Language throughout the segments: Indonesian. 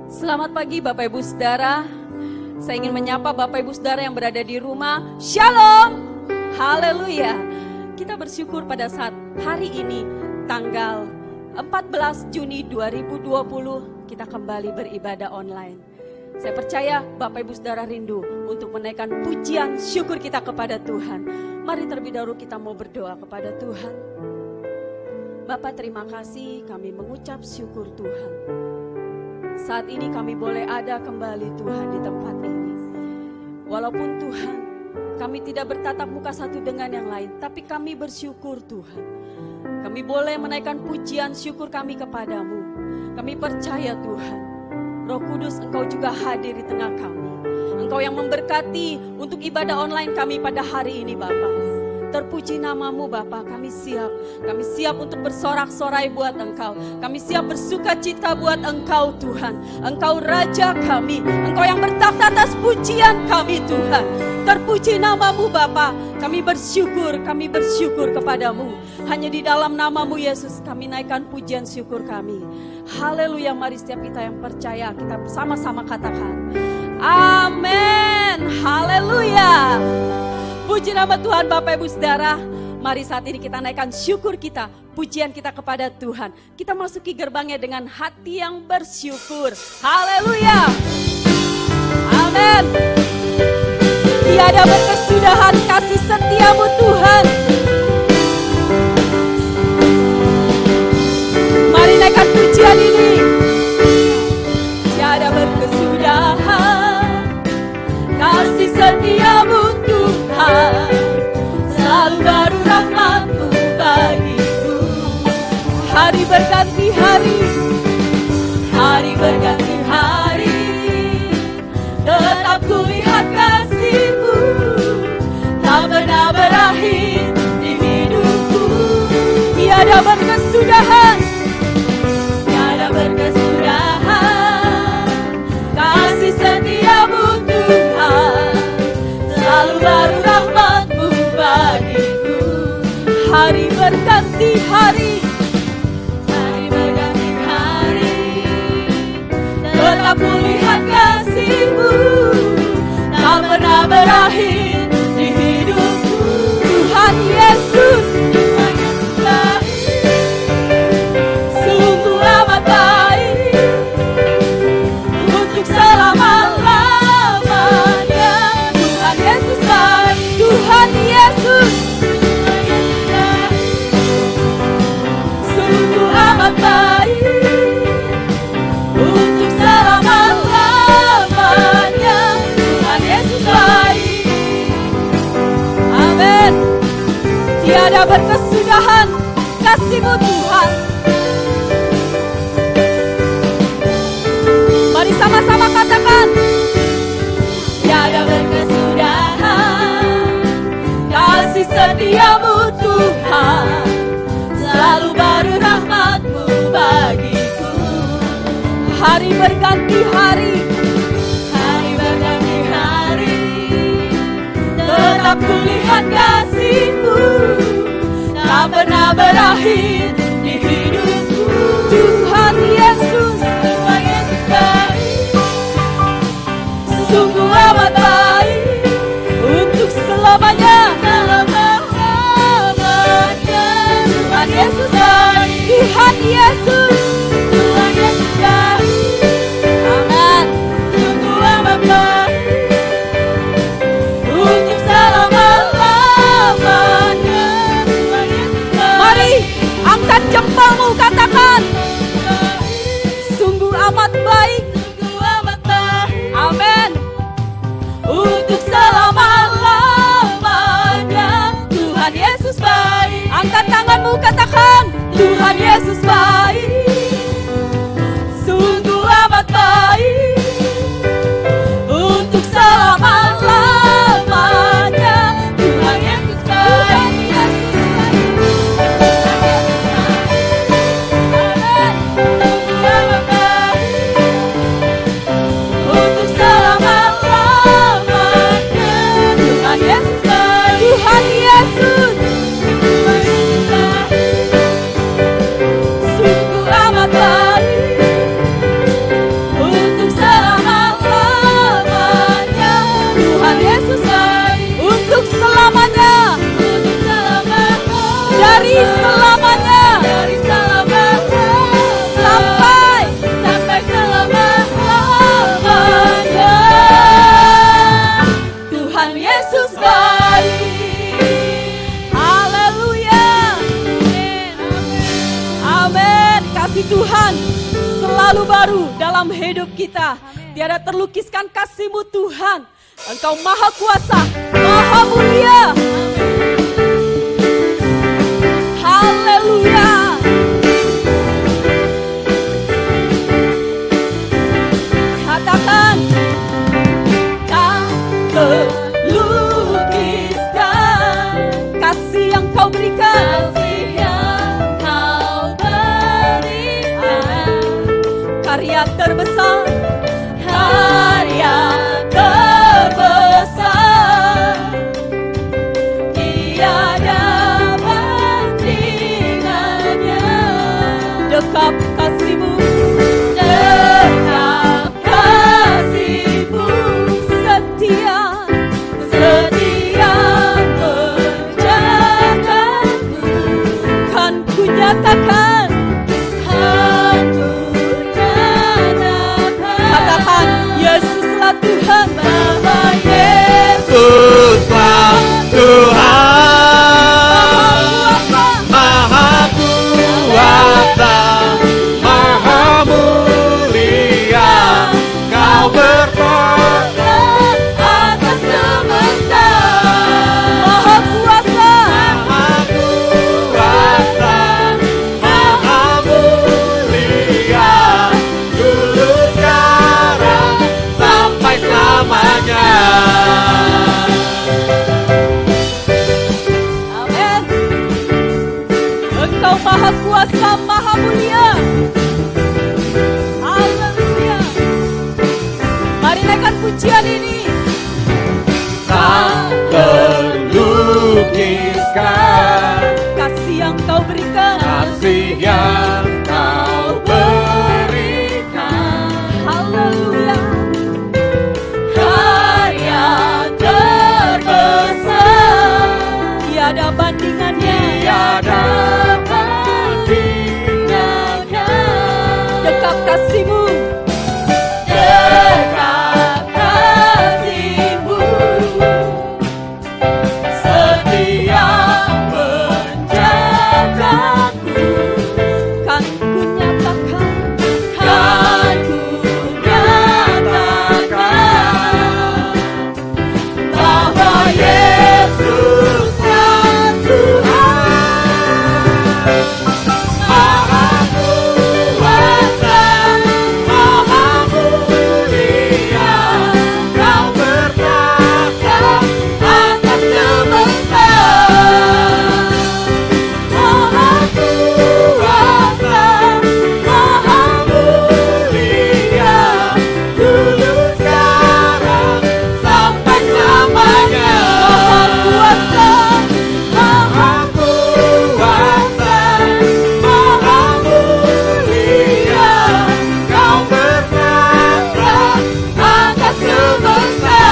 Selamat pagi Bapak Ibu Saudara. Saya ingin menyapa Bapak Ibu Saudara yang berada di rumah. Shalom. Haleluya. Kita bersyukur pada saat hari ini tanggal 14 Juni 2020 kita kembali beribadah online. Saya percaya Bapak Ibu Saudara rindu untuk menaikkan pujian syukur kita kepada Tuhan. Mari terlebih dahulu kita mau berdoa kepada Tuhan. Bapak, terima kasih, kami mengucap syukur Tuhan. Saat ini kami boleh ada kembali Tuhan di tempat ini. Walaupun Tuhan, kami tidak bertatap muka satu dengan yang lain, tapi kami bersyukur Tuhan. Kami boleh menaikkan pujian syukur kami kepadamu. Kami percaya Tuhan, Roh Kudus Engkau juga hadir di tengah kami. Engkau yang memberkati untuk ibadah online kami pada hari ini Bapa. Terpuji namamu Bapa, kami siap untuk bersorak-sorai buat Engkau. Kami siap bersuka cita buat Engkau Tuhan. Engkau Raja kami, Engkau yang bertakhta atas pujian kami Tuhan. Terpuji namamu Bapa, kami bersyukur kepadamu. Hanya di dalam namamu Yesus kami naikkan pujian syukur kami. Haleluya, mari setiap kita yang percaya kita bersama-sama katakan amin. Haleluya. Puji nama Tuhan Bapak Ibu Saudara. Mari saat ini kita naikkan syukur kita, pujian kita kepada Tuhan. Kita masuki gerbangnya dengan hati yang bersyukur. Haleluya. Amin. Tiada berkesudahan kasih setiamu Tuhan. Mari naikkan pujian ini. Tiada berkesudahan kasih setiamu Tuhan, selalu baru rahmat-Mu bagiku. Hari berganti hari, hari berganti hari, tetap kulihat kasih-Mu, tak pernah berakhir di hidupku. Tiada berkesudahan, tiada berkesudahan kasih setiamu Tuhan, selalu baru rahmat-Mu bagiku. Hari berganti hari, hari berganti hari, tetap kulihat kasih-Mu, tak pernah berakhir di hidupku. Tuhan Yesus, Tuhan Yesus baik, sungguh amat baik, untuk selama-lamanya. Tuhan Yesus baik, Tuhan Yesus, sungguh amat baik, untuk selama-lamanya. Tuhan Yesus baik. Amin. Tiada berkesudahan kasih-Mu Tuhan. Mari sama-sama katakan, tiada berkesudahan kasih setiamu Tuhan, selalu baru rahmat-Mu bagiku. Hari berganti hari, hari berganti hari, tetap kulihat kasih-Mu, tak pernah berakhir di hidupku. Tuhan Yesus, Tuhan Yesus baik, sungguh amat baik, untuk selamanya, selama-lamanya. Tuhan Yesus baik, Tuhan Yesus, Tuhan Yesus baik. Amin. Sungguh amat baik, untuk selama-lamanya. Tuhan Yesus baik. Mari angkat jempolmu, katakan sungguh amat baik, sungguh amat baik. Amin. Untuk selama-lamanya. Tuhan Yesus baik. Angkat tanganmu, katakan Tuhan Yesus baik, sungguh amat baik, untuk selama-lamanya. Tuhan Yesus baik. Untuk selama-lamanya. Tuhan Yesus baik. Tuhan Yesus, sungguh selalu baru dalam hidup kita. Tiada terlukiskan kasih-Mu Tuhan. Engkau maha kuasa, maha mulia. Haleluya. Katakan, tak terlukiskan kasih yang Kau berikan. Karya terbesar, karya terbesar, tiada bandingannya. Dekap kasih-Mu, dekap kasih-Mu, setia, setia menjagaku. Kan ku nyatakan, Tuhan, Bapa Yesuslah Tuhan, Maha kuasa, Maha mulia. Kau berkuasa atas semesta. Maha kuasa, Maha kuasa, Maha mulia. Dulu sekarang sampai selamanya. Amin. Engkau maha kuasa, maha mulia. Haleluya. Mari naikkan pujian ini. Tak terlukiskan Kasih yang Kau berikan, kasih yang Kau berikan. haleluya. Karya terbesar, tiada bandingannya. Tiada bandingannya. Dekap kasih-Mu, dekap kasih-Mu, Setia menjagaku. Kan ku nyatakan, kan ku nyatakan bahwa Yesuslah Tuhan, Maha kuasa, Maha mulia. Kau berkuasa atas semesta. Maha kuasa, Maha mulia. Dulu sekarang sampai selamanya. Maha kuasa, Maha mulia. Kau berkuasa atas semesta.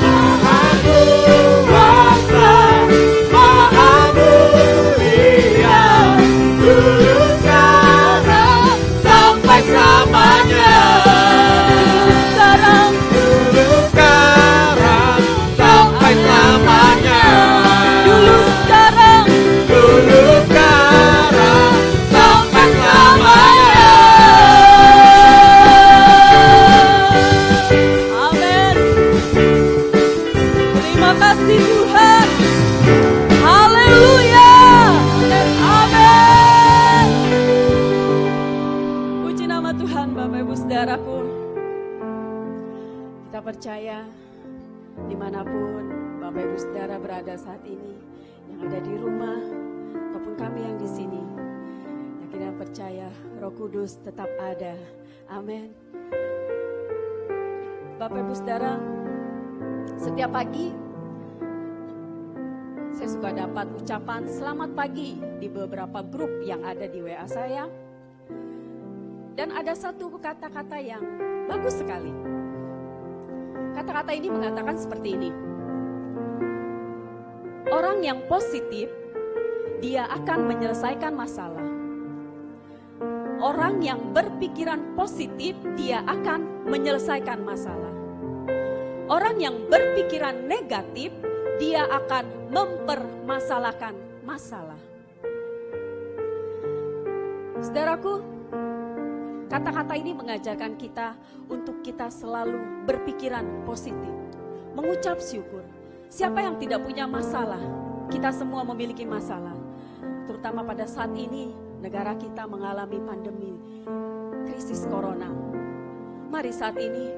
Maha kuasa, Maha mulia. Dulu sekarang sampai selamanya. sekarang Dulu sekarang sampai selamanya. dulu sekarang Dulu sekarang sampai selamanya. amin. Terima kasih Tuhan. Haleluya. Amin. Puji nama Tuhan. Bapak Ibu Saudaraku, kita percaya dimanapun Bapak Ibu Saudara berada saat ini, yang ada di rumah ataupun kami yang di sini, dan kita percaya Roh Kudus tetap ada. Amin. Bapak Ibu Saudara, setiap pagi saya suka dapat ucapan selamat pagi di beberapa grup yang ada di WA saya. Dan ada satu kata-kata yang bagus sekali. Kata-kata ini mengatakan seperti ini. Orang yang positif, dia akan menyelesaikan masalah. Orang yang berpikiran positif, dia akan menyelesaikan masalah. Orang yang berpikiran negatif, dia akan mempermasalahkan masalah. Saudaraku, Kata-kata ini mengajarkan kita untuk kita selalu berpikiran positif, mengucap syukur. Siapa yang tidak punya masalah? Kita semua memiliki masalah. Terutama pada saat ini negara kita mengalami pandemi krisis corona. Mari saat ini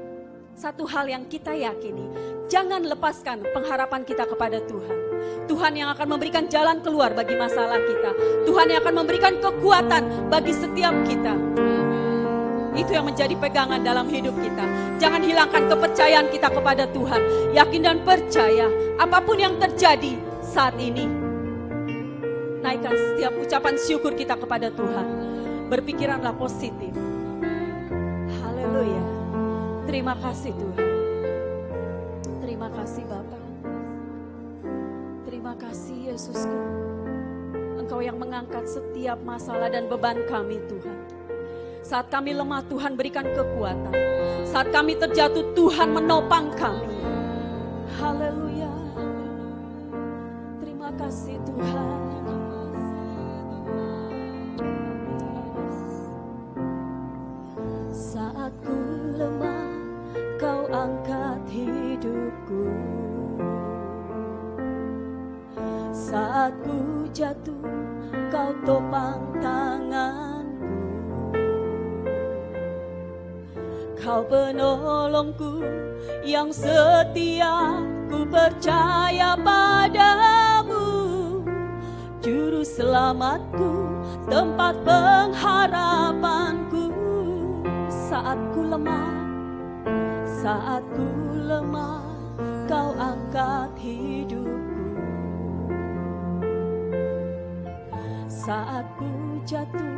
satu hal yang kita yakini, jangan lepaskan pengharapan kita kepada Tuhan. Tuhan yang akan memberikan jalan keluar bagi masalah kita. Tuhan yang akan memberikan kekuatan bagi setiap kita. Itu yang menjadi pegangan dalam hidup kita. Jangan hilangkan kepercayaan kita kepada Tuhan. Yakin dan percaya apapun yang terjadi saat ini. Naikkan setiap ucapan syukur kita kepada Tuhan. Berpikiranlah positif. Haleluya. Terima kasih Tuhan. Terima kasih Bapa. Terima kasih Yesusku. Engkau yang mengangkat setiap masalah dan beban kami Tuhan. Saat kami lemah Tuhan berikan kekuatan. Saat kami terjatuh Tuhan menopang kami. Haleluya. Terima kasih Tuhan. Saat ku lemah kau angkat hidupku. Saat ku jatuh kau topang tanganku. Kau penolongku yang setia, ku percaya padamu. Juru selamatku, tempat pengharapanku. Saat ku lemah, kau angkat hidupku. Saat ku jatuh,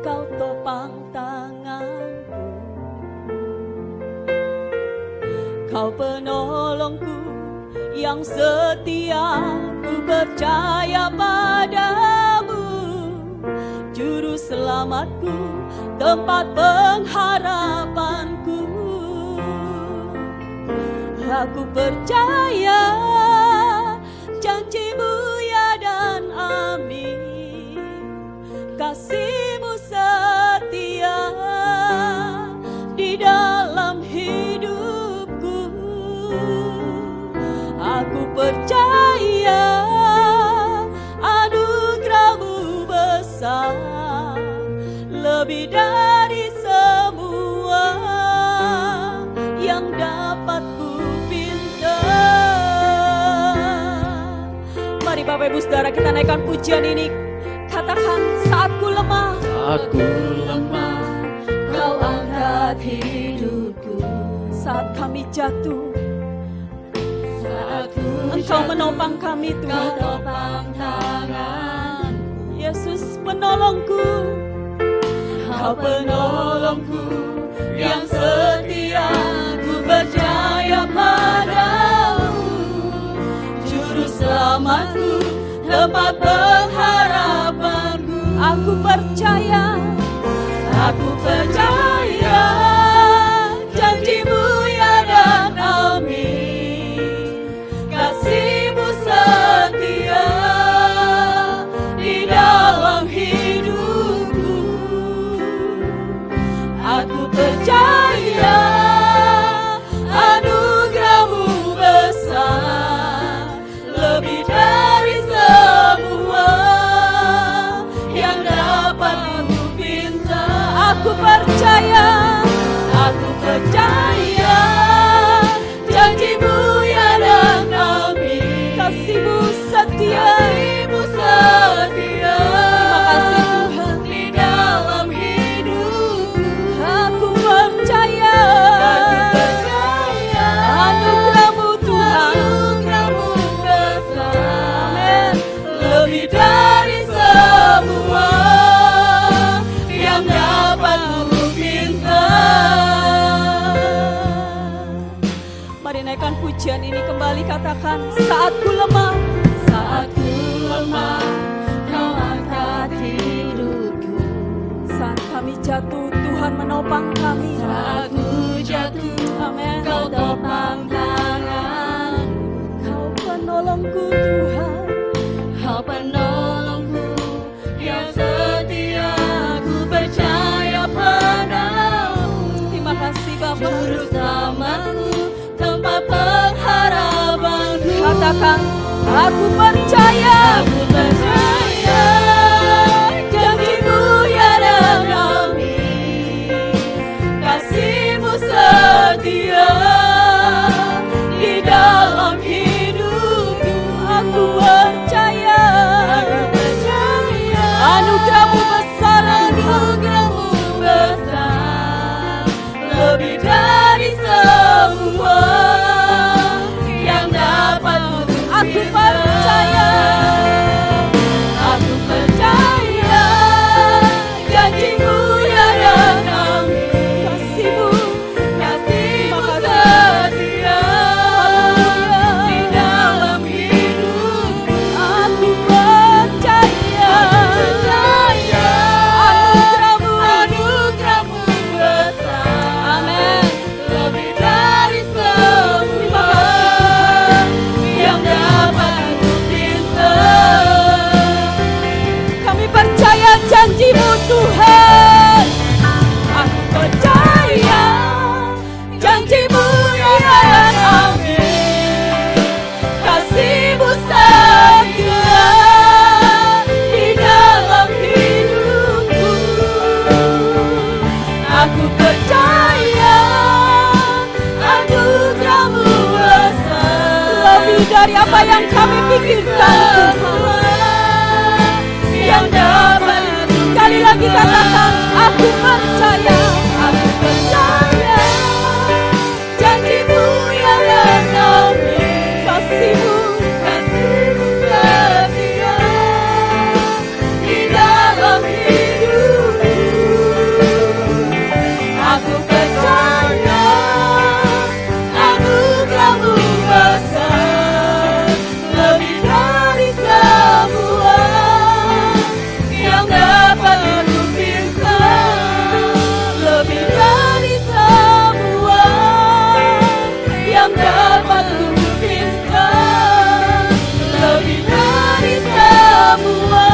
kau topang tanganku. Kau penolongku yang setia, ku percaya padamu. Juru selamatku, tempat pengharapanku. Aku percaya janjimu ya dan amin. Kasihmu setia di dalam hidupku. Aku percaya anugerahmu besar, lebih dari semua yang dapat ku pinta. Mari Bapak Ibu Saudara kita naikkan pujian ini. Katakan saat ku lemah, kau angkat hidupku. Saat kami jatuh, Engkau menopang kami Tuhan. Yesus penolongku, Kau penolongku yang setia, ku percaya padamu. Juru selamatku, tempat pengharapanku. Aku percaya janjimu ya dan amin. Kasihmu setia di dalam hidupku. Aku percaya anugerahmu besar, lebih dari semua yang dapat ku pinta. Aku percaya janjimu ya dan amin. Kasihmu setia, terima kasih Tuhan di dalam hidupku. Aku percaya anugerahmu Tuhan, besar, lebih dari semua yang dapat ku pinta. Mari naikkan pujian ini kembali, katakan saat ku lemah, Kau angkat hidupku. Saat kami jatuh, Tuhan menopang kami. Saat ku jatuh, Amin. Kau topang tangan. Kau penolongku Tuhan. Kau penolongku yang setia, ku percaya padamu. Aku percaya, Aku percaya janji-Mu ya dan kami, kasih-Mu setia di dalam hidupku. aku percaya. Anugerah-Mu besar, Anugerah-Mu besar, lebih dari semua yang dapat aku percaya. Aku percaya janji-Mu ya dan kami, Kasih-Mu, kasih-Mu setia di dalam hidupku. aku percaya. Anugerah-Mu, Anugerah-Mu besar, amin. lebih dari semua yang dapat ku minta. Kami percaya janji-Mu Tuhan. Aku percaya janji-Mu ya dan amin, kasih-Mu setia di dalam hidupku. Aku percaya anugerah-Mu besar, Lebih dari apa yang kami pikirkan, semua yang dapat sekali lagi katakan, aku percaya. Aku percaya janji-Mu ya dan amin, Kasih-Mu, kasih-Mu setia di dalam hidupku. Aku percaya anugerah-Mu besar, lebih dari semua yang dapat ku minta, lebih dari semua yang dapat ku minta, lebih dari semua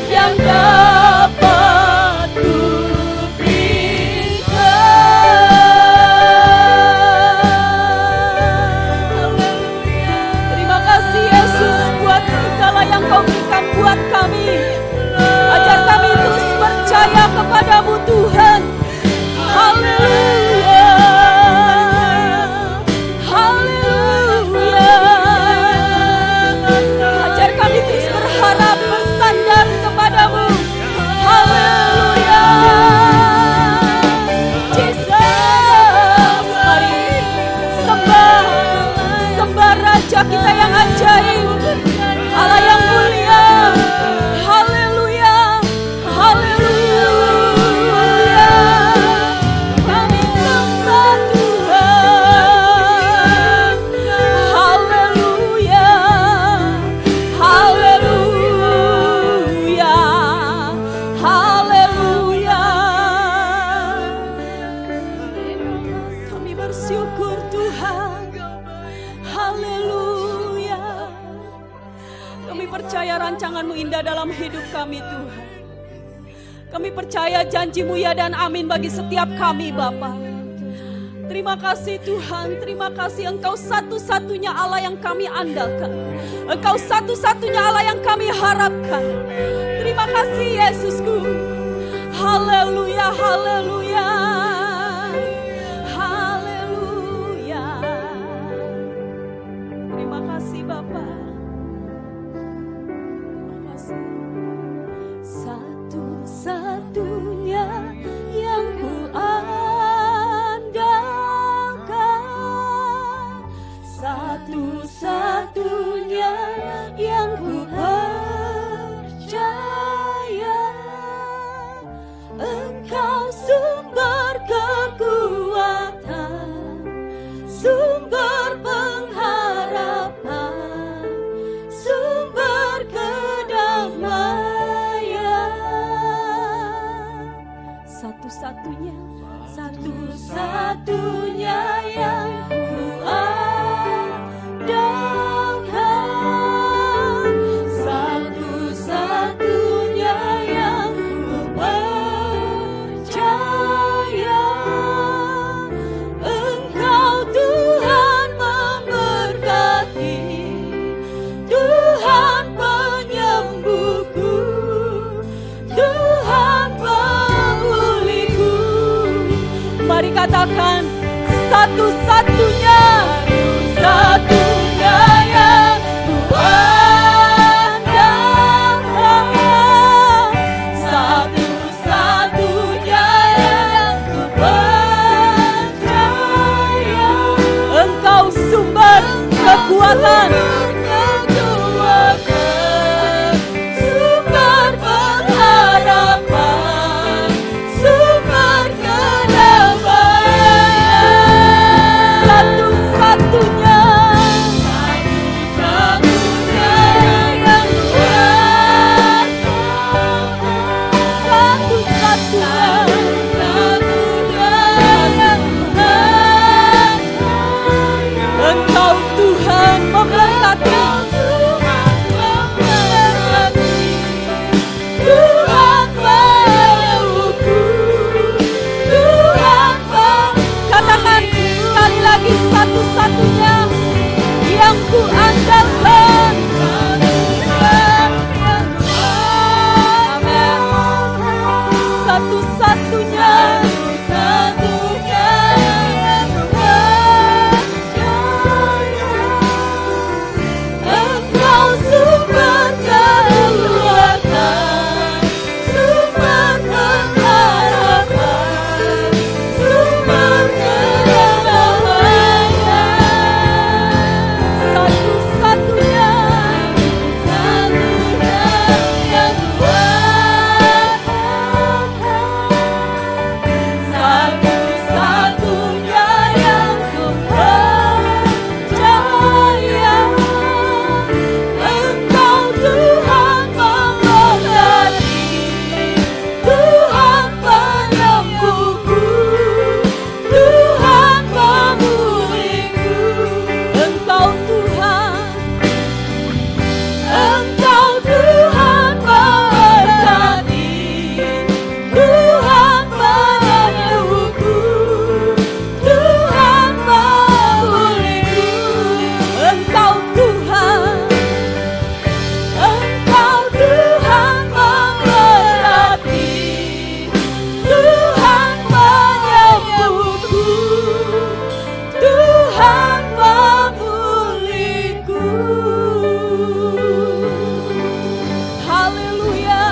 yang dapat ku minta. terima kasih Yesus buat segala yang Kau berikan buat kami. Ajar kami terus percaya kepadamu Tuhan. Haleluya. Haleluya. Ajar kami terus berharap, bersandar kepadamu. Haleluya. Jesus, mari sembah, sembah Raja kita yang ajaib, Allah yang mulia. Haleluya. Haleluya. Kami sembah Tuhan. Haleluya. Haleluya. Haleluya. Kami bersyukur Tuhan. Haleluya. Kami percaya rancangan-Mu indah dalam hidup kami Tuhan. Kami percaya janji-Mu ya dan amin bagi setiap kami Bapa. Terima kasih Tuhan, terima kasih Engkau satu-satunya Allah yang kami andalkan. Engkau satu-satunya Allah yang kami harapkan. Terima kasih Yesusku. Haleluya, haleluya. Haleluya. Terima kasih Bapa. Terima kasih. Satu-satunya yang ku andalkan, satu-satunya yang ku percaya, Engkau sumber kekuatan, sumber pengharapan, sumber kedamaian. Satu-satunya, satu-satunya yang ku andalkan, satu-satunya yang ku percaya, Engkau Tuhan memberkati satu-satunya yang kuandalkan, satu-satunya yang kupercaya. Engkau sumber kekuatan, sumber pengharapan, sumber kedamaian. Satu-satunya yang kuat, satu-satunya yang kuat. Engkau Tuhan memberkati, Tuhan menyembuhku, Tuhan katakan sekali lagi, satu-satunya yang kuandalkan. Amin. Satu-satunya yang kupercaya. Engkau sumber kekuatan, sumber pengharapan, sumber kedamaian. Satu-satunya yang kuat, satu-satunya yang kupercaya. Engkau Tuhan memberkati, Tuhan penyembuhku, Tuhan pemulihku. Engkau Tuhan memberkati, Tuhan penyembuhku, Tuhan pemulihku. Engkau Tuhan memberkati, Tuhan penyembuhku, Tuhan pemulihku. Haleluya.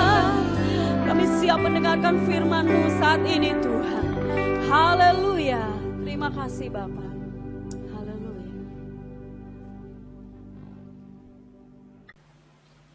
Kami siap mendengarkan firman-Mu saat ini Tuhan. Haleluya. Terima kasih Bapak. Haleluya.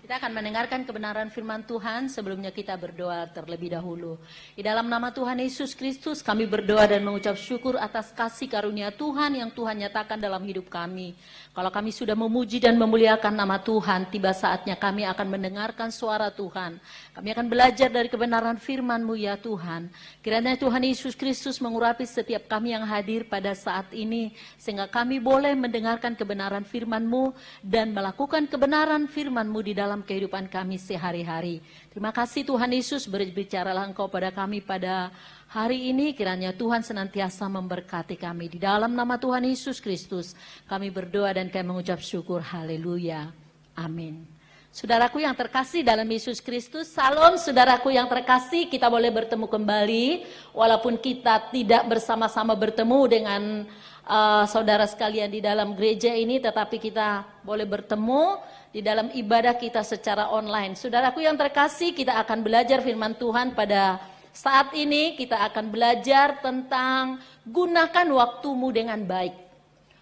Kita akan mendengarkan kebenaran firman Tuhan. Sebelumnya kita berdoa terlebih dahulu. Di dalam nama Tuhan Yesus Kristus kami berdoa dan mengucap syukur atas kasih karunia Tuhan yang Tuhan nyatakan dalam hidup kami. Kalau kami sudah memuji dan memuliakan nama Tuhan, tiba saatnya kami akan mendengarkan suara Tuhan. Kami akan belajar dari kebenaran firman-Mu ya Tuhan. Kiranya Tuhan Yesus Kristus mengurapi setiap kami yang hadir pada saat ini, sehingga kami boleh mendengarkan kebenaran firman-Mu dan melakukan kebenaran firman-Mu di dalam kehidupan kami sehari-hari. Terima kasih Tuhan Yesus, berbicaralah Engkau pada kami pada hari ini. Kiranya Tuhan senantiasa memberkati kami. Di dalam nama Tuhan Yesus Kristus kami berdoa dan kami mengucap syukur. Haleluya. Amin. Saudaraku yang terkasih dalam Yesus Kristus, salam saudaraku yang terkasih, kita boleh bertemu kembali walaupun kita tidak bersama-sama bertemu dengan saudara sekalian di dalam gereja ini, tetapi kita boleh bertemu di dalam ibadah kita secara online. Saudaraku yang terkasih, kita akan belajar firman Tuhan pada saat ini. Kita akan belajar tentang gunakan waktumu dengan baik.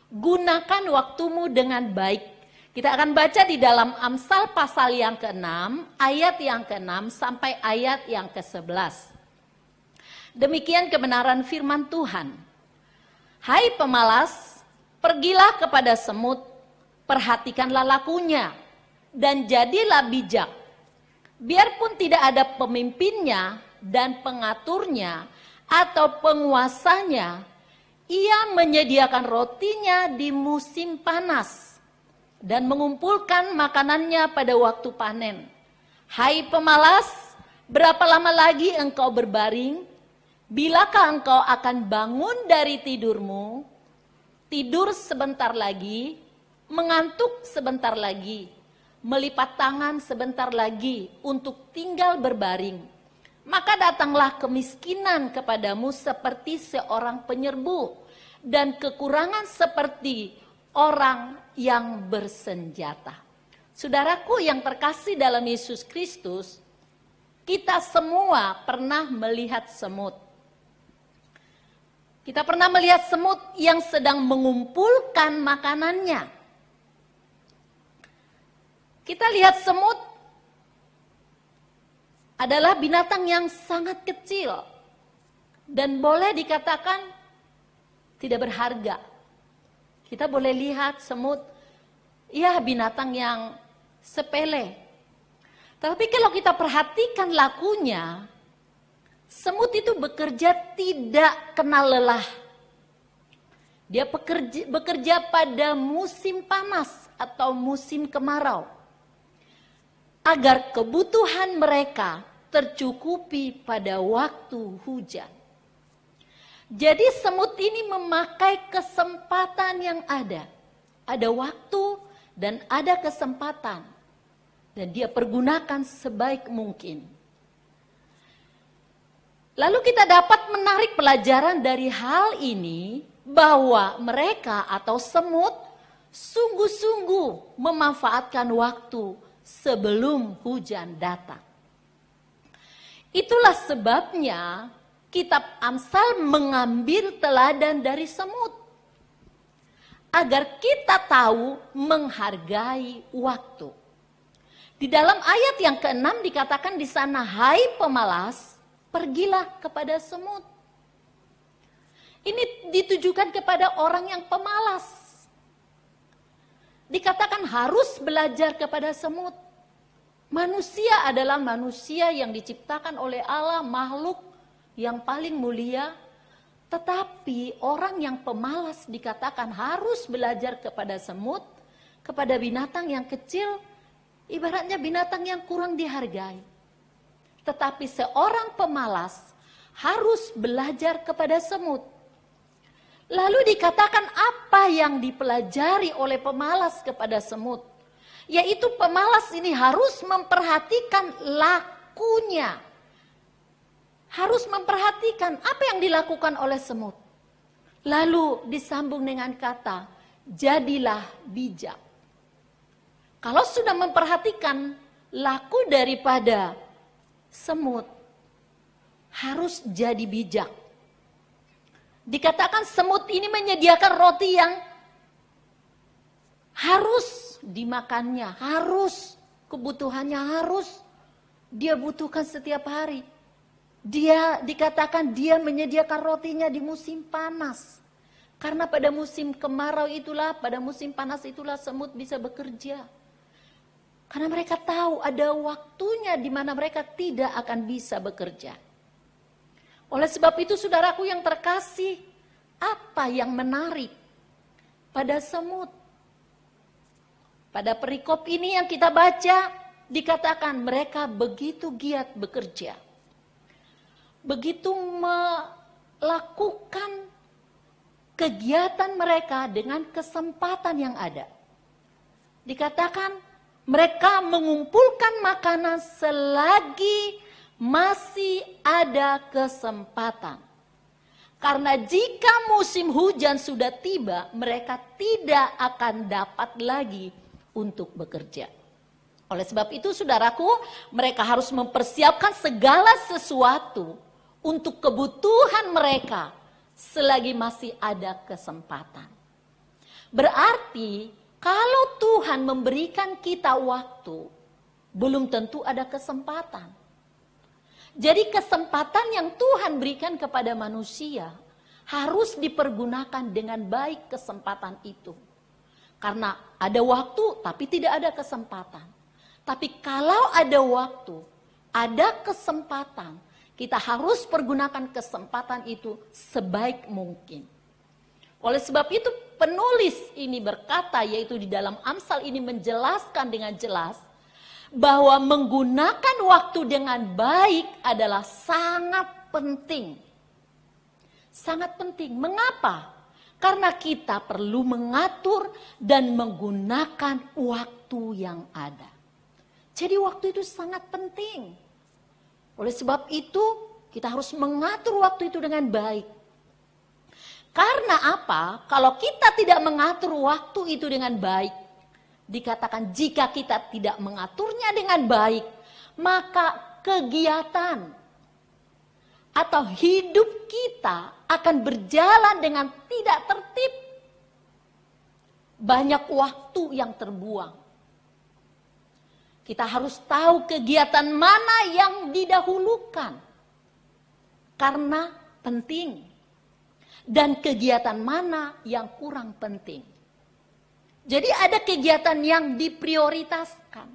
Gunakan waktumu dengan baik. Kita akan baca di dalam Amsal pasal yang ke-6, ayat yang ke-6 sampai ayat yang ke-11. Demikian kebenaran firman Tuhan. Hai pemalas, pergilah kepada semut, perhatikanlah lakunya, dan jadilah bijak. Biarpun tidak ada pemimpinnya dan pengaturnya atau penguasanya, ia menyediakan rotinya di musim panas dan mengumpulkan makanannya pada waktu panen. Hai pemalas, berapa lama lagi engkau berbaring? Bilakah engkau akan bangun dari tidurmu? Tidur sebentar lagi, mengantuk sebentar lagi, melipat tangan sebentar lagi untuk tinggal berbaring. Maka datanglah kemiskinan kepadamu seperti seorang penyerbu, dan kekurangan seperti orang yang bersenjata. Saudaraku yang terkasih dalam Yesus Kristus, kita semua pernah melihat semut. Kita pernah melihat semut yang sedang mengumpulkan makanannya. Kita lihat semut adalah binatang yang sangat kecil dan boleh dikatakan tidak berharga. Kita boleh lihat semut, ya binatang yang sepele. Tapi kalau kita perhatikan lakunya, semut itu bekerja tidak kenal lelah. Dia bekerja pada musim panas atau musim kemarau, agar kebutuhan mereka tercukupi pada waktu hujan. Jadi semut ini memakai kesempatan yang ada. Ada waktu dan ada kesempatan. Dan dia pergunakan sebaik mungkin. Lalu kita dapat menarik pelajaran dari hal ini, bahwa mereka atau semut sungguh-sungguh memanfaatkan waktu sebelum hujan datang. Itulah sebabnya kitab Amsal mengambil teladan dari semut, agar kita tahu menghargai waktu. Di dalam ayat yang ke-6 dikatakan di sana, hai pemalas, pergilah kepada semut. Ini ditujukan kepada orang yang pemalas. Dikatakan harus belajar kepada semut. Manusia adalah manusia yang diciptakan oleh Allah, makhluk yang paling mulia. Tetapi orang yang pemalas dikatakan harus belajar kepada semut, kepada binatang yang kecil, ibaratnya binatang yang kurang dihargai. Tetapi seorang pemalas harus belajar kepada semut. Lalu dikatakan apa yang dipelajari oleh pemalas kepada semut? Yaitu pemalas ini harus memperhatikan lakunya. Harus memperhatikan apa yang dilakukan oleh semut. Lalu disambung dengan kata, jadilah bijak. Kalau sudah memperhatikan laku daripada semut, harus jadi bijak. Dikatakan semut ini menyediakan roti yang harus dimakannya, harus kebutuhannya harus dia butuhkan setiap hari. Dia dikatakan dia menyediakan rotinya di musim panas. Karena pada musim kemarau itulah, pada musim panas itulah semut bisa bekerja. Karena mereka tahu ada waktunya di mana mereka tidak akan bisa bekerja. Oleh sebab itu saudaraku yang terkasih, apa yang menarik pada semut? Pada perikop ini yang kita baca, dikatakan mereka begitu giat bekerja. Begitu melakukan kegiatan mereka dengan kesempatan yang ada. Dikatakan mereka mengumpulkan makanan selagi masih ada kesempatan. Karena jika musim hujan sudah tiba, mereka tidak akan dapat lagi untuk bekerja. Oleh sebab itu saudaraku, mereka harus mempersiapkan segala sesuatu untuk kebutuhan mereka selagi masih ada kesempatan. Berarti kalau Tuhan memberikan kita waktu, belum tentu ada kesempatan. Jadi kesempatan yang Tuhan berikan kepada manusia harus dipergunakan dengan baik kesempatan itu. Karena ada waktu tapi tidak ada kesempatan. Tapi kalau ada waktu, ada kesempatan, kita harus pergunakan kesempatan itu sebaik mungkin. Oleh sebab itu penulis ini berkata, yaitu di dalam Amsal ini menjelaskan dengan jelas, bahwa menggunakan waktu dengan baik adalah sangat penting. Sangat penting. Mengapa? Karena kita perlu mengatur dan menggunakan waktu yang ada. Jadi waktu itu sangat penting. Oleh sebab itu kita harus mengatur waktu itu dengan baik. Karena apa? Kalau kita tidak mengatur waktu itu dengan baik, dikatakan jika kita tidak mengaturnya dengan baik, maka kegiatan atau hidup kita akan berjalan dengan tidak tertib. Banyak waktu yang terbuang. Kita harus tahu kegiatan mana yang didahulukan karena penting. Dan kegiatan mana yang kurang penting. Jadi ada kegiatan yang diprioritaskan.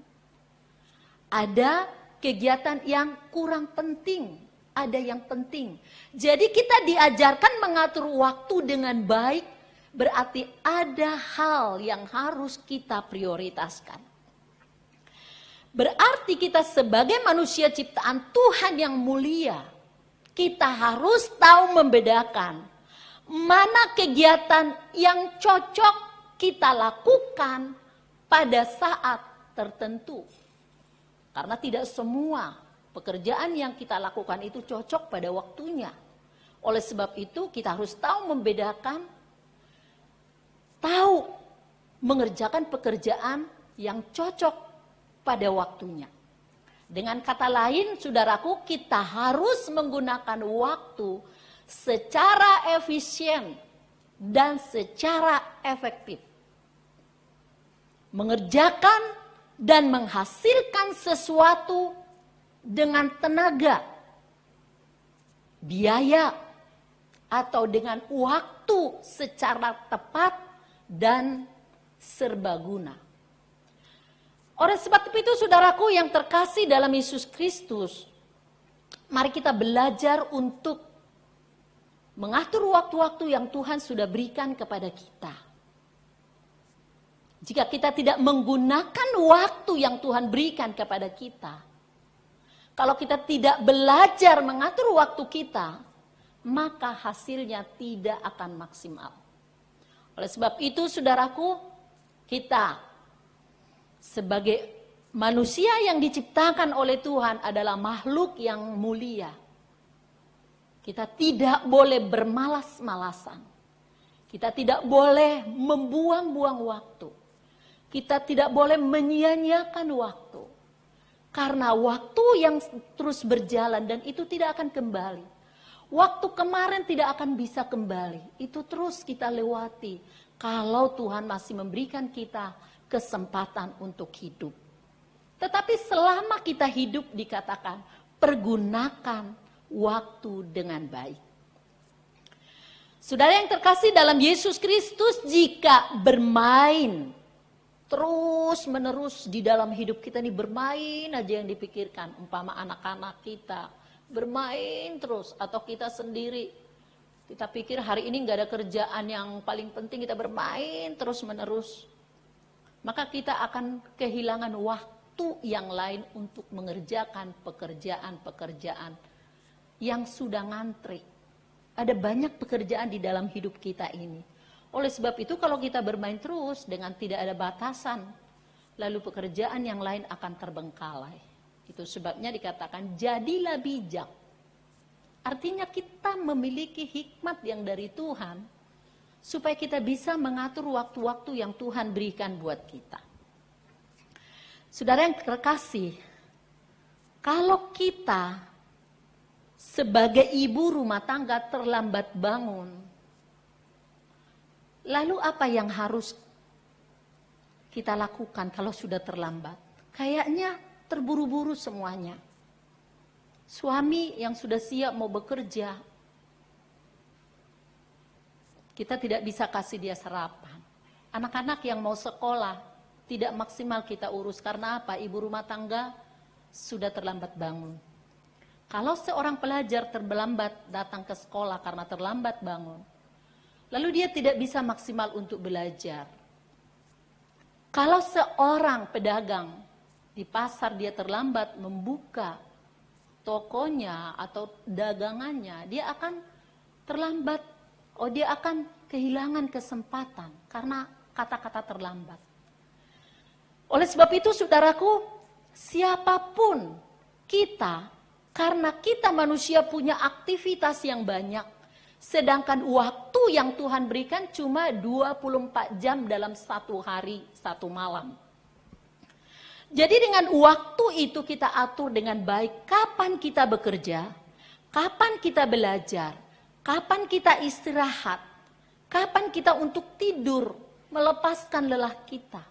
Ada kegiatan yang kurang penting. Ada yang penting. Jadi kita diajarkan mengatur waktu dengan baik. Berarti ada hal yang harus kita prioritaskan. Berarti kita sebagai manusia ciptaan Tuhan yang mulia. Kita harus tahu membedakan. Mana kegiatan yang cocok kita lakukan pada saat tertentu. Karena tidak semua pekerjaan yang kita lakukan itu cocok pada waktunya. Oleh sebab itu kita harus tahu membedakan, tahu mengerjakan pekerjaan yang cocok pada waktunya. Dengan kata lain, saudaraku, kita harus menggunakan waktu secara efisien dan secara efektif. Mengerjakan dan menghasilkan sesuatu dengan tenaga, biaya, atau dengan waktu secara tepat dan serbaguna. Oleh sebab itu, saudaraku yang terkasih dalam Yesus Kristus, mari kita belajar untuk mengatur waktu-waktu yang Tuhan sudah berikan kepada kita. Jika kita tidak menggunakan waktu yang Tuhan berikan kepada kita, kalau kita tidak belajar mengatur waktu kita, maka hasilnya tidak akan maksimal. Oleh sebab itu, saudaraku, kita sebagai manusia yang diciptakan oleh Tuhan adalah makhluk yang mulia. Kita tidak boleh bermalas-malasan. Kita tidak boleh membuang-buang waktu. Kita tidak boleh menyia-nyiakan waktu. Karena waktu yang terus berjalan dan itu tidak akan kembali. Waktu kemarin tidak akan bisa kembali. Itu terus kita lewati. Kalau Tuhan masih memberikan kita kesempatan untuk hidup. Tetapi selama kita hidup dikatakan pergunakan waktu dengan baik. Saudara yang terkasih dalam Yesus Kristus, jika bermain terus menerus di dalam hidup kita ini, bermain aja yang dipikirkan, umpama anak-anak kita bermain terus, atau kita sendiri kita pikir hari ini gak ada kerjaan yang paling penting, kita bermain terus menerus, maka kita akan kehilangan waktu yang lain untuk mengerjakan pekerjaan-pekerjaan yang sudah ngantri. Ada banyak pekerjaan di dalam hidup kita ini. Oleh sebab itu kalau kita bermain terus dengan tidak ada batasan, lalu pekerjaan yang lain akan terbengkalai. Itu sebabnya dikatakan jadilah bijak. Artinya kita memiliki hikmat yang dari Tuhan, supaya kita bisa mengatur waktu-waktu yang Tuhan berikan buat kita. Saudara yang terkasih, kalau kita sebagai ibu rumah tangga terlambat bangun, lalu apa yang harus kita lakukan kalau sudah terlambat? Kayaknya terburu-buru semuanya. Suami yang sudah siap mau bekerja, kita tidak bisa kasih dia sarapan. Anak-anak yang mau sekolah, tidak maksimal kita urus. Karena apa? Ibu rumah tangga sudah terlambat bangun. Kalau seorang pelajar terlambat datang ke sekolah karena terlambat bangun, lalu dia tidak bisa maksimal untuk belajar. Kalau seorang pedagang di pasar dia terlambat membuka tokonya atau dagangannya, dia akan terlambat. Dia akan kehilangan kesempatan karena kata-kata terlambat. Oleh sebab itu, saudaraku, siapapun kita, karena kita manusia punya aktivitas yang banyak, sedangkan waktu waktu yang Tuhan berikan cuma 24 jam dalam satu hari, satu malam. Jadi dengan waktu itu kita atur dengan baik kapan kita bekerja, kapan kita belajar, kapan kita istirahat, kapan kita untuk tidur, melepaskan lelah kita.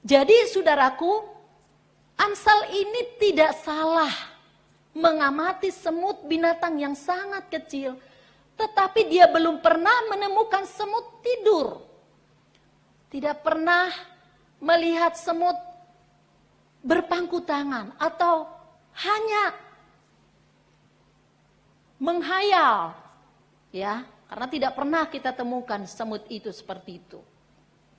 Jadi saudaraku, Amsal ini tidak salah mengamati semut binatang yang sangat kecil, tetapi dia belum pernah menemukan semut tidur. Tidak pernah melihat semut berpangku tangan atau hanya menghayal, ya, karena tidak pernah kita temukan semut itu seperti itu.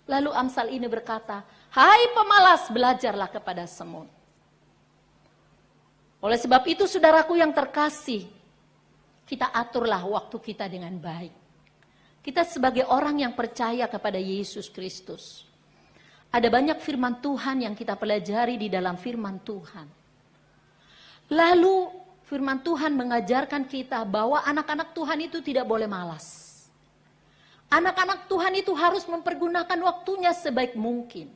Lalu Amsal ini berkata, "Hai pemalas, belajarlah kepada semut." Oleh sebab itu saudaraku yang terkasih, kita aturlah waktu kita dengan baik. Kita sebagai orang yang percaya kepada Yesus Kristus. Ada banyak firman Tuhan yang kita pelajari di dalam firman Tuhan. Lalu firman Tuhan mengajarkan kita bahwa anak-anak Tuhan itu tidak boleh malas. Anak-anak Tuhan itu harus mempergunakan waktunya sebaik mungkin.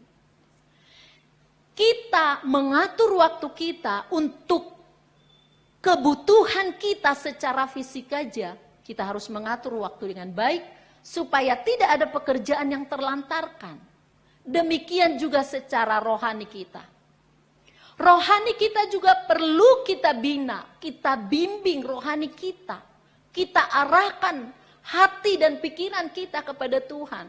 Kita mengatur waktu kita untuk kebutuhan kita secara fisik aja, kita harus mengatur waktu dengan baik supaya tidak ada pekerjaan yang terlantarkan. Demikian juga secara rohani kita. Rohani kita juga perlu kita bina, kita bimbing rohani kita. Kita arahkan hati dan pikiran kita kepada Tuhan.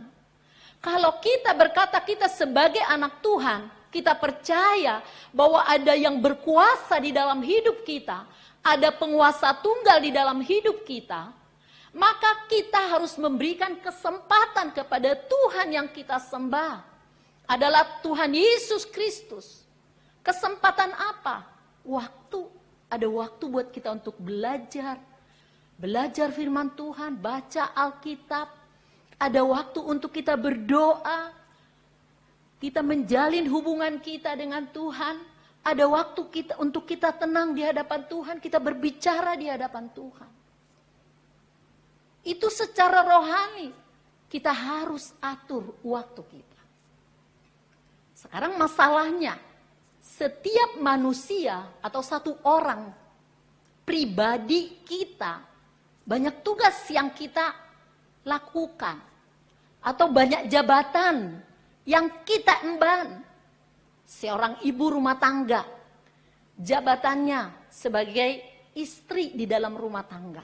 Kalau kita berkata kita sebagai anak Tuhan, kita percaya bahwa ada yang berkuasa di dalam hidup kita, ada penguasa tunggal di dalam hidup kita, maka kita harus memberikan kesempatan kepada Tuhan yang kita sembah. Adalah Tuhan Yesus Kristus. Kesempatan apa? Waktu. Ada waktu buat kita untuk belajar. Belajar firman Tuhan, baca Alkitab. Ada waktu untuk kita berdoa. Kita menjalin hubungan kita dengan Tuhan. Ada waktu kita untuk kita tenang di hadapan Tuhan, kita berbicara di hadapan Tuhan. Itu secara rohani, kita harus atur waktu kita. Sekarang masalahnya, setiap manusia atau satu orang pribadi kita, banyak tugas yang kita lakukan. Atau banyak jabatan yang kita emban. Seorang ibu rumah tangga, jabatannya sebagai istri di dalam rumah tangga.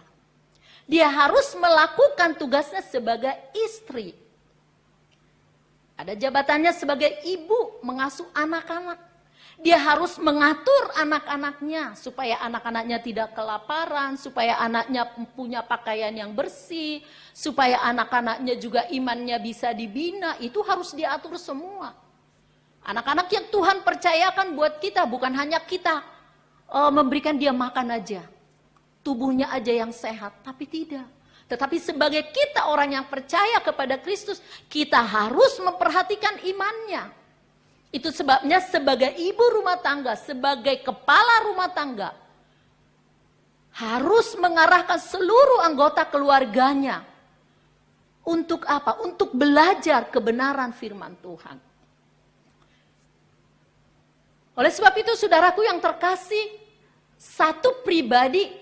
Dia harus melakukan tugasnya sebagai istri. Ada jabatannya sebagai ibu, mengasuh anak-anak. Dia harus mengatur anak-anaknya supaya anak-anaknya tidak kelaparan, supaya anaknya punya pakaian yang bersih, supaya anak-anaknya juga imannya bisa dibina. Itu harus diatur semua. Anak-anak yang Tuhan percayakan buat kita, bukan hanya kita memberikan dia makan aja. Tubuhnya aja yang sehat, tapi tidak. Tetapi sebagai kita orang yang percaya kepada Kristus, kita harus memperhatikan imannya. Itu sebabnya sebagai ibu rumah tangga, sebagai kepala rumah tangga, harus mengarahkan seluruh anggota keluarganya. Untuk apa? Untuk belajar kebenaran firman Tuhan. Oleh sebab itu saudaraku yang terkasih, satu pribadi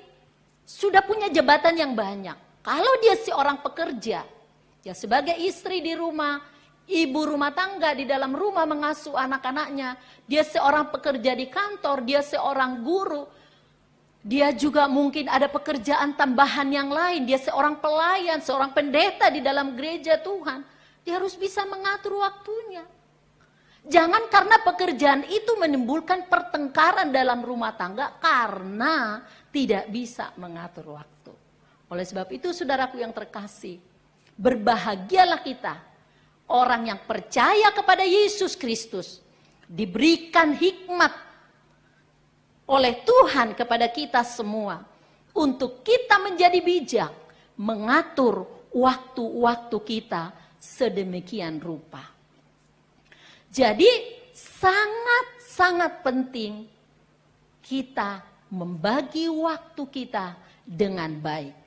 sudah punya jabatan yang banyak. Kalau dia seorang pekerja, ya sebagai istri di rumah, ibu rumah tangga di dalam rumah mengasuh anak-anaknya, dia seorang pekerja di kantor, dia seorang guru, dia juga mungkin ada pekerjaan tambahan yang lain, dia seorang pelayan, seorang pendeta di dalam gereja Tuhan, dia harus bisa mengatur waktunya. Jangan karena pekerjaan itu menimbulkan pertengkaran dalam rumah tangga karena tidak bisa mengatur waktu. Oleh sebab itu saudaraku yang terkasih, berbahagialah kita, orang yang percaya kepada Yesus Kristus, diberikan hikmat oleh Tuhan kepada kita semua, untuk kita menjadi bijak, mengatur waktu-waktu kita sedemikian rupa. Jadi sangat-sangat penting kita membagi waktu kita dengan baik.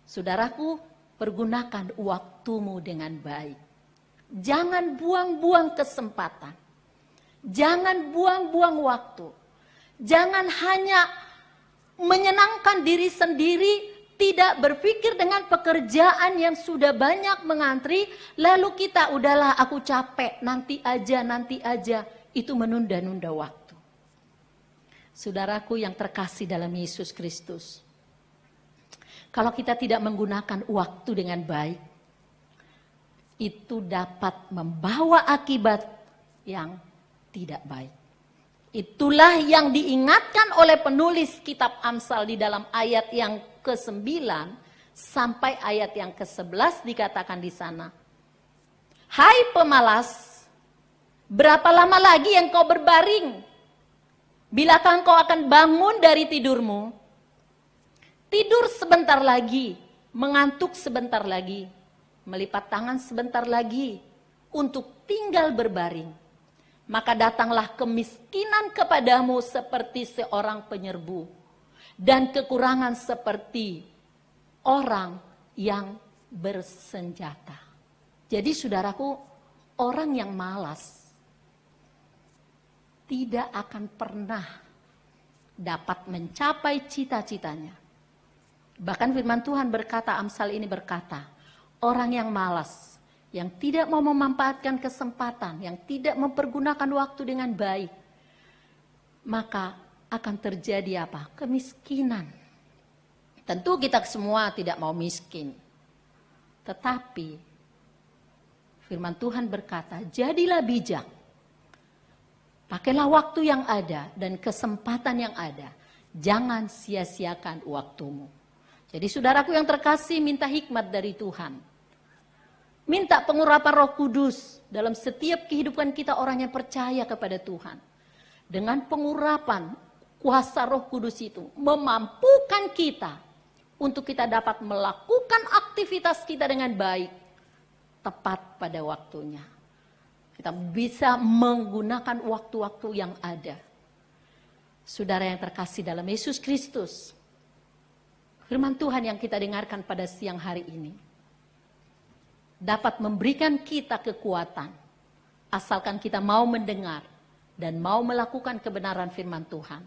Saudaraku, pergunakan waktumu dengan baik. Jangan buang-buang kesempatan. Jangan buang-buang waktu. Jangan hanya menyenangkan diri sendiri, tidak berpikir dengan pekerjaan yang sudah banyak mengantri, lalu kita udahlah aku capek, nanti aja, itu menunda-nunda waktu. Saudaraku yang terkasih dalam Yesus Kristus, kalau kita tidak menggunakan waktu dengan baik, itu dapat membawa akibat yang tidak baik. Itulah yang diingatkan oleh penulis kitab Amsal di dalam ayat yang ke-9 sampai ayat yang ke-11 dikatakan di sana. Hai pemalas, berapa lama lagi engkau berbaring? Bilakah engkau akan bangun dari tidurmu? Tidur sebentar lagi, mengantuk sebentar lagi, melipat tangan sebentar lagi untuk tinggal berbaring. Maka datanglah kemiskinan kepadamu seperti seorang penyerbu, dan kekurangan seperti orang yang bersenjata. Jadi saudaraku, orang yang malas tidak akan pernah dapat mencapai cita-citanya. Bahkan firman Tuhan berkata, Amsal ini berkata, orang yang malas, yang tidak mau memanfaatkan kesempatan, yang tidak mempergunakan waktu dengan baik, maka akan terjadi apa? Kemiskinan. Tentu kita semua tidak mau miskin. Tetapi firman Tuhan berkata, jadilah bijak. Pakailah waktu yang ada dan kesempatan yang ada. Jangan sia-siakan waktumu. Jadi saudaraku yang terkasih, minta hikmat dari Tuhan. Minta pengurapan Roh Kudus dalam setiap kehidupan kita orang yang percaya kepada Tuhan. Dengan pengurapan kuasa Roh Kudus itu memampukan kita untuk kita dapat melakukan aktivitas kita dengan baik, tepat pada waktunya. Kita bisa menggunakan waktu-waktu yang ada. Saudara yang terkasih dalam Yesus Kristus, firman Tuhan yang kita dengarkan pada siang hari ini dapat memberikan kita kekuatan, asalkan kita mau mendengar dan mau melakukan kebenaran firman Tuhan.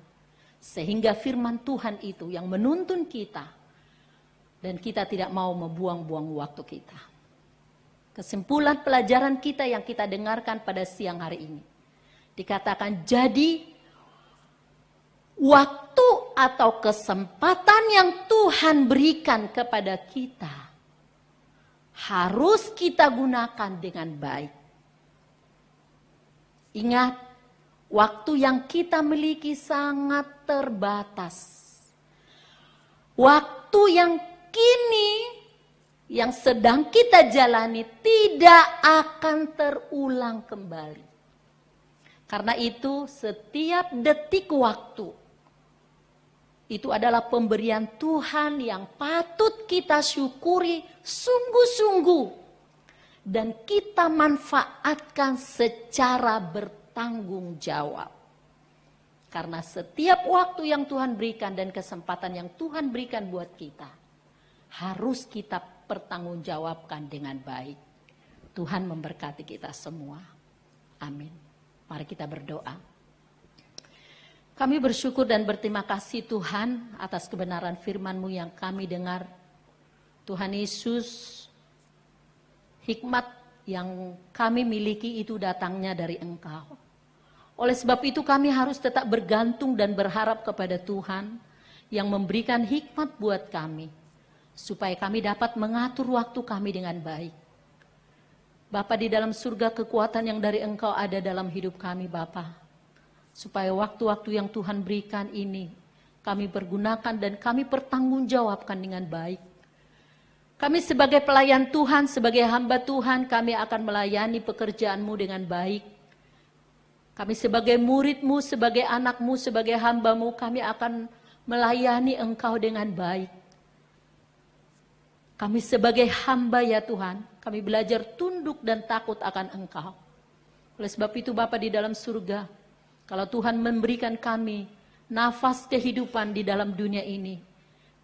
Sehingga firman Tuhan itu yang menuntun kita, dan kita tidak mau membuang-buang waktu kita. Kesimpulan pelajaran kita yang kita dengarkan pada siang hari ini, dikatakan jadi waktu atau kesempatan yang Tuhan berikan kepada kita harus kita gunakan dengan baik. Ingat, waktu yang kita miliki sangat terbatas. Waktu yang kini, yang sedang kita jalani tidak akan terulang kembali. Karena itu setiap detik waktu itu adalah pemberian Tuhan yang patut kita syukuri sungguh-sungguh. Dan kita manfaatkan secara bertanggung jawab. Karena setiap waktu yang Tuhan berikan dan kesempatan yang Tuhan berikan buat kita, harus kita pertanggungjawabkan dengan baik. Tuhan memberkati kita semua. Amin. Mari kita berdoa. Kami bersyukur dan berterima kasih Tuhan atas kebenaran firman-Mu yang kami dengar. Tuhan Yesus, hikmat yang kami miliki itu datangnya dari Engkau. Oleh sebab itu kami harus tetap bergantung dan berharap kepada Tuhan yang memberikan hikmat buat kami, supaya kami dapat mengatur waktu kami dengan baik. Bapa di dalam surga, kekuatan yang dari Engkau ada dalam hidup kami Bapa. Supaya waktu-waktu yang Tuhan berikan ini kami pergunakan dan kami pertanggungjawabkan dengan baik. Kami sebagai pelayan Tuhan, sebagai hamba Tuhan, kami akan melayani pekerjaan-Mu dengan baik. Kami sebagai murid-Mu, sebagai anak-Mu, sebagai hamba-Mu, kami akan melayani Engkau dengan baik. Kami sebagai hamba ya Tuhan, kami belajar tunduk dan takut akan Engkau. Oleh sebab itu Bapa di dalam surga, kalau Tuhan memberikan kami nafas kehidupan di dalam dunia ini,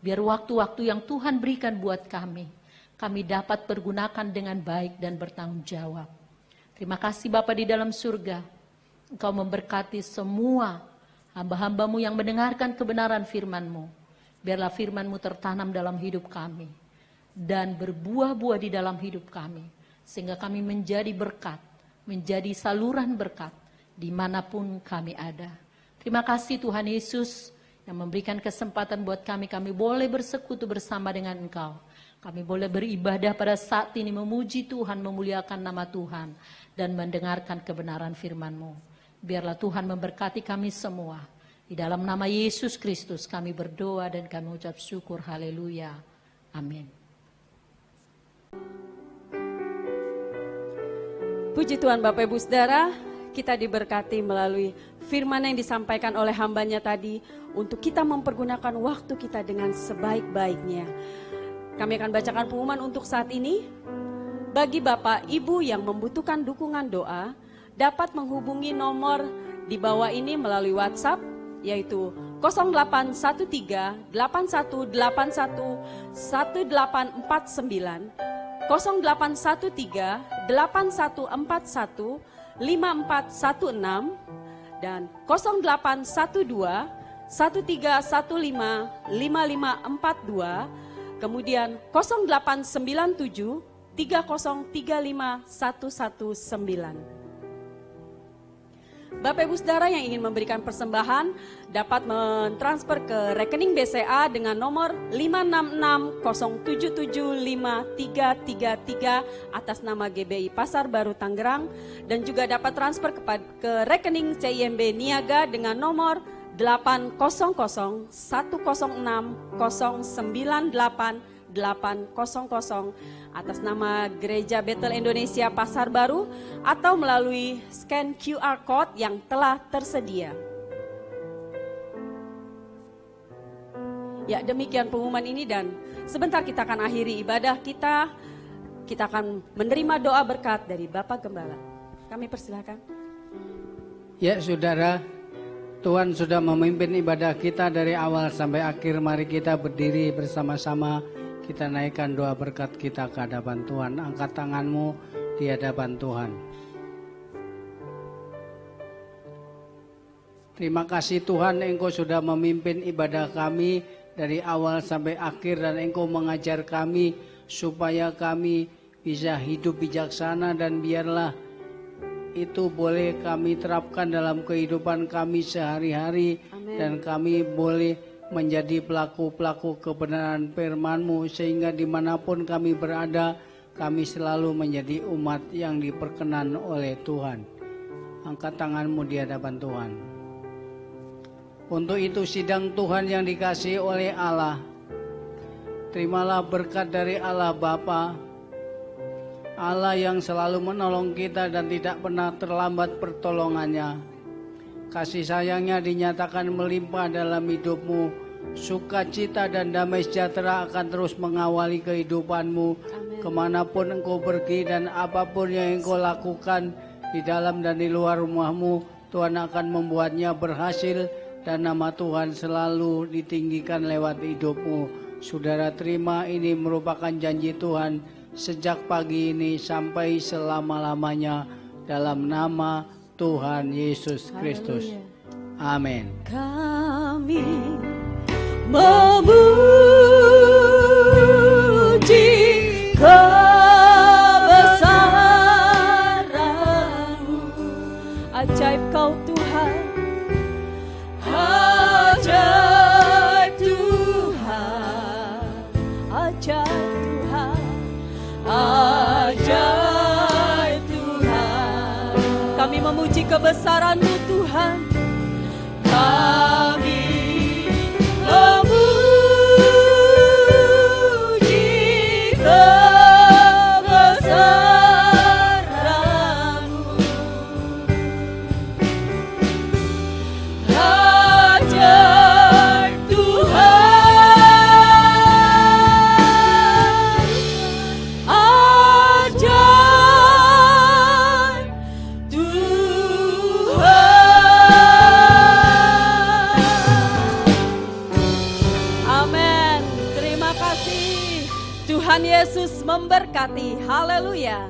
biar waktu-waktu yang Tuhan berikan buat kami kami dapat pergunakan dengan baik dan bertanggung jawab. Terima kasih Bapa di dalam surga, Engkau memberkati semua hamba-hambamu yang mendengarkan kebenaran firman-Mu. Biarlah firman-Mu tertanam dalam hidup kami dan berbuah-buah di dalam hidup kami, sehingga kami menjadi berkat, menjadi saluran berkat dimanapun kami ada. Terima kasih Tuhan Yesus yang memberikan kesempatan buat kami boleh bersekutu bersama dengan Engkau. Kami boleh beribadah pada saat ini, memuji Tuhan, memuliakan nama Tuhan, dan mendengarkan kebenaran firman-Mu. Biarlah Tuhan memberkati kami semua. Di dalam nama Yesus Kristus kami berdoa dan kami ucap syukur. Haleluya. Amin. Puji Tuhan Bapak Ibu Saudara, kita diberkati melalui firman yang disampaikan oleh hambanya tadi untuk kita mempergunakan waktu kita dengan sebaik-baiknya. Kami akan bacakan pengumuman untuk saat ini. Bagi Bapak Ibu yang membutuhkan dukungan doa, dapat menghubungi nomor di bawah ini melalui WhatsApp, yaitu 0813 8181 1849, 0813 8141 5416, dan 0812 1315 5542, kemudian 0897 3035 119. Bapak Ibu Saudara yang ingin memberikan persembahan dapat mentransfer ke rekening BCA dengan nomor 56607753333 atas nama GBI Pasar Baru Tangerang, dan juga dapat transfer ke rekening CIMB Niaga dengan nomor 80010098800 atas nama Gereja Betel Indonesia Pasar Baru, atau melalui scan QR Code yang telah tersedia. Ya, demikian pengumuman ini, dan sebentar kita akan akhiri ibadah kita. Kita akan menerima doa berkat dari Bapak Gembala. Kami persilakan. Ya saudara, Tuhan sudah memimpin ibadah kita dari awal sampai akhir. Mari kita berdiri bersama-sama. Kita naikkan doa berkat kita ke hadapan Tuhan. Angkat tanganmu di hadapan Tuhan. Terima kasih Tuhan, Engkau sudah memimpin ibadah kami dari awal sampai akhir, dan Engkau mengajar kami supaya kami bisa hidup bijaksana, dan biarlah itu boleh kami terapkan dalam kehidupan kami sehari-hari. Amin. Dan kami boleh menjadi pelaku-pelaku kebenaran firman-Mu, sehingga dimanapun kami berada, kami selalu menjadi umat yang diperkenan oleh Tuhan. Angkat tanganmu di hadapan Tuhan. Untuk itu sidang Tuhan yang dikasihi oleh Allah, terimalah berkat dari Allah Bapa, Allah yang selalu menolong kita dan tidak pernah terlambat pertolongannya. Kasih sayangnya dinyatakan melimpah dalam hidupmu. Sukacita dan damai sejahtera akan terus mengawali kehidupanmu. Amin. Kemanapun engkau pergi dan apapun yang engkau lakukan di dalam dan di luar rumahmu, Tuhan akan membuatnya berhasil, dan nama Tuhan selalu ditinggikan lewat hidupmu. Saudara, terima, ini merupakan janji Tuhan sejak pagi ini sampai selama-lamanya, dalam nama Tuhan Yesus Kristus. Amin. Kami memuji kebesaran-Mu. Ajaib Kau Tuhan, ajaib Tuhan, ajaib Tuhan, ajaib Tuhan. Kami memuji kebesaran-Mu Tuhan. Kami memuji kebesaran-Mu. Ajaib Tuhan, ajaib Tuhan. Yesus memberkati. Haleluya.